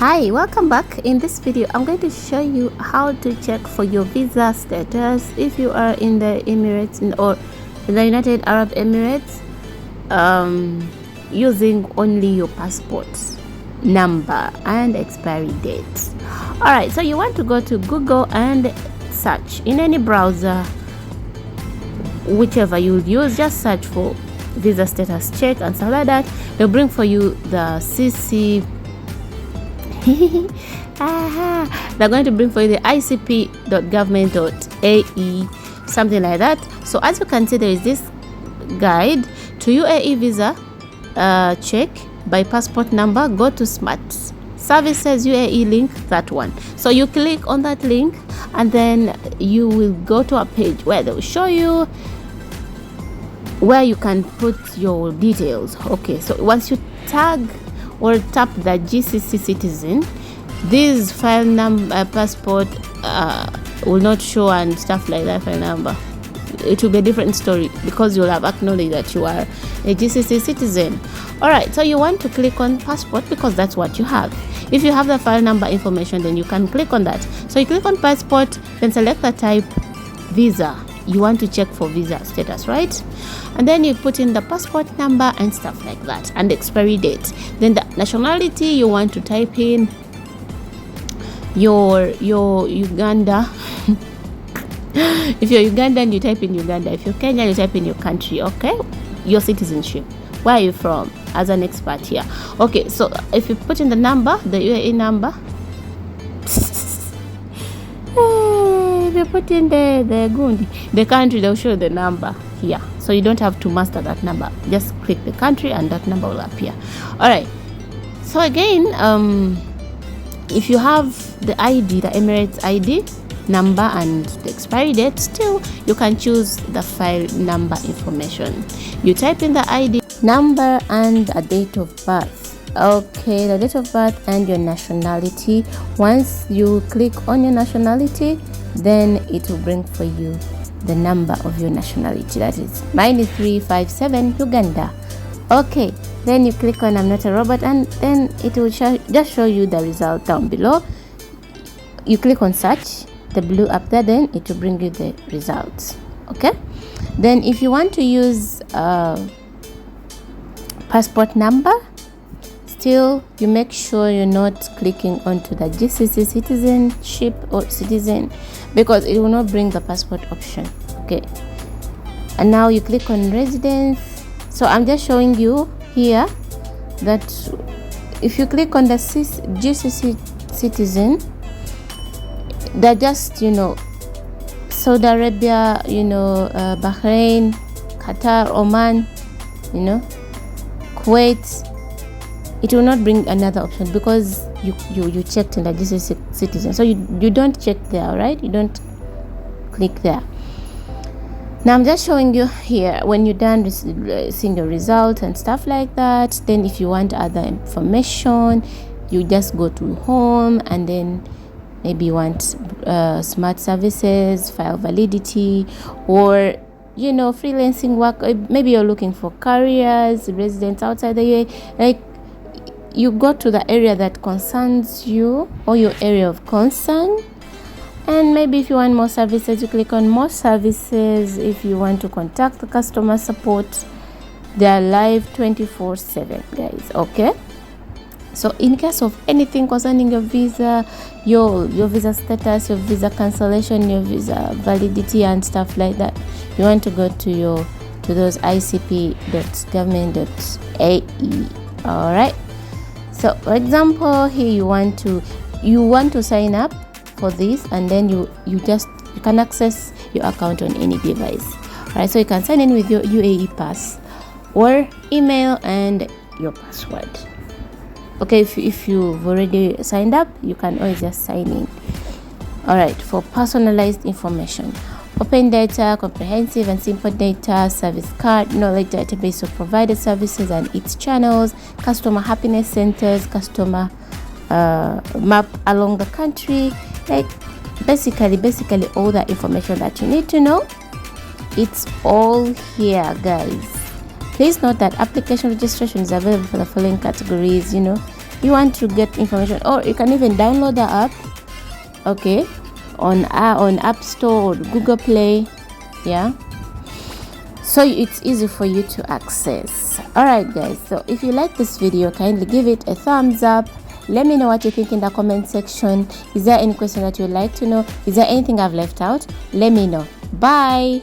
Hi, welcome back. In this video I'm going to show you how to check for your visa status if you are in the Emirates or the United Arab Emirates, using only your passport number and expiry date. Alright, so you want to go to Google and search in any browser, whichever you use. Just search for visa status check and stuff like that. They'll bring for you the CC they're going to bring for you the icp.government.ae, something like that. So as you can see, there is this guide to UAE visa check by passport number. Go to Smart Services UAE link, that one. So you click on that link and then you will go to a page where they will show you where you can put your details. Okay, so once you tag or tap the GCC citizen, this file number passport will not show and stuff like that. File number, it will be a different story because you'll have acknowledged that you are a GCC citizen. All right, so you want to click on passport because that's what you have. If you have the file number information, then you can click on that. So you click on passport, then select the type visa. You want to check for visa status, right? And then you put in the passport number and stuff like that, and the expiry date. Then the nationality, you want to type in your Uganda. If you're Ugandan, you type in Uganda. If you're Kenyan, you type in your country. Okay, your citizenship, where are you from, as an expert here. Okay, so if you put in the number, the UAE number, if you put in the country, they'll show the number here, so you don't have to master that number. Just click the country and that number will appear. All right, so again, if you have the ID, the Emirates ID number and the expiry date, still you can choose the file number information. You type in the ID number and a date of birth. Okay, the date of birth and your nationality. Once you click on your nationality, then it will bring for you the number of your nationality. That is 9357 Uganda. Okay, then you click on I'm not a robot, and then it will just show you the result down below. You click on search, the blue up there, then it will bring you the results. Okay, then if you want to use passport number, still you make sure you're not clicking onto the GCC citizenship or citizen, because it will not bring the passport option. Okay, and now you click on residence. So I'm just showing you here that if you click on the GCC citizen, they're just, Saudi Arabia, Bahrain, Qatar, Oman, Kuwait. It will not bring another option because you checked in the GCC citizen. So you don't check there, right? You don't click there. Now I'm just showing you here when you're done seeing your result and stuff like that. Then if you want other information, you just go to home, and then maybe you want smart services, file validity, or freelancing work. Maybe you're looking for careers, residents outside the UAE. Like, you go to the area that concerns you or your area of concern. And maybe if you want more services, you click on more services. If you want to contact the customer support, they are live 24/7, guys. Okay, so in case of anything concerning your visa, your visa status, your visa cancellation, your visa validity and stuff like that, you want to go to those icp.government.ae. all right, so for example, here you want to sign up for this, and then you can access your account on any device. All right, so you can sign in with your UAE pass or email and your password. Okay, if you've already signed up, you can always just sign in. All right, for personalized information, open data, comprehensive and simple data, service card, knowledge database of provided services and its channels, customer happiness centers, customer map along the country. Like basically all the information that you need to know, it's all here, guys. Please note that application registration is available for the following categories, you want to get information, or you can even download the app, okay, on App Store or Google Play. Yeah, so it's easy for you to access. All right guys, so if you like this video, kindly give it a thumbs up. Let me know what you think in the comment section. Is there any question that you'd like to know? Is there anything I've left out? Let me know. Bye.